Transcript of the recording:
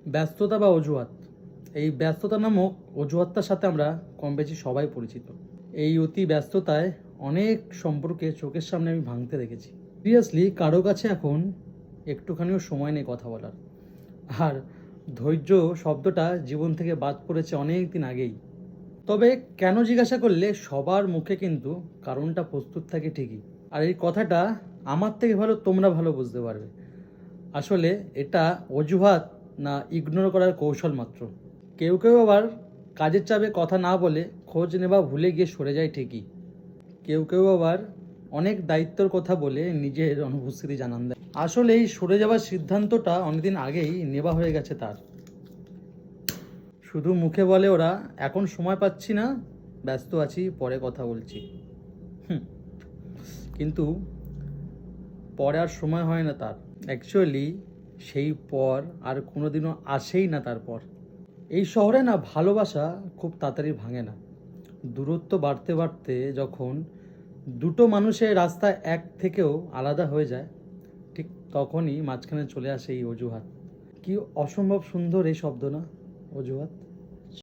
ব্যস্ততা বা অজুহাত, এই ব্যস্ততা নামক অজুহাতটার সাথে আমরা কম বেশি সবাই পরিচিত। এই অতি ব্যস্ততায় অনেক সম্পর্কে চোখের সামনে আমি ভাঙতে দেখেছি। সিরিয়াসলি কারো কাছে এখন একটুখানিও সময় নেই কথা বলার। আর ধৈর্য শব্দটা জীবন থেকে বাদ পড়েছে অনেক দিন আগেই। তবে কেন জিজ্ঞাসা করলে সবার মুখে কিন্তু কারণটা প্রস্তুত থাকে ঠিকই। আর এই কথাটা আমার থেকে ভালো তোমরা ভালো বুঝতে পারবে। আসলে এটা অজুহাত না ইগনোর করার কৌশল মাত্র। কেউ কেউ আবার কাজের চাপে কথা না বলে খোঁজ নেওয়া ভুলে গিয়ে সরে যায় ঠিকই। কেউ কেউ আবার অনেক দায়িত্বের কথা বলে নিজের অনুপস্থিতি জানান দেয়। আসলে এই সরে যাওয়ার সিদ্ধান্তটা অনেকদিন আগেই নেওয়া হয়ে গেছে তার। শুধু মুখে বলে ওরা এখন সময় পাচ্ছি না, ব্যস্ত আছি, পরে কথা বলছি। হুম, কিন্তু পরে আর সময় হয় না তার। অ্যাকচুয়ালি সেই পর আর কোনোদিনও আসেই না তারপর। এই শহরে না ভালোবাসা খুব তাড়াতাড়ি ভাঙে না। দূরত্ব বাড়তে বাড়তে যখন দুটো মানুষের রাস্তা এক থেকেও আলাদা হয়ে যায়, ঠিক তখনই মাঝখানে চলে আসে এই অজুহাত। কি অসম্ভব সুন্দর এই শব্দ না, অজুহাত।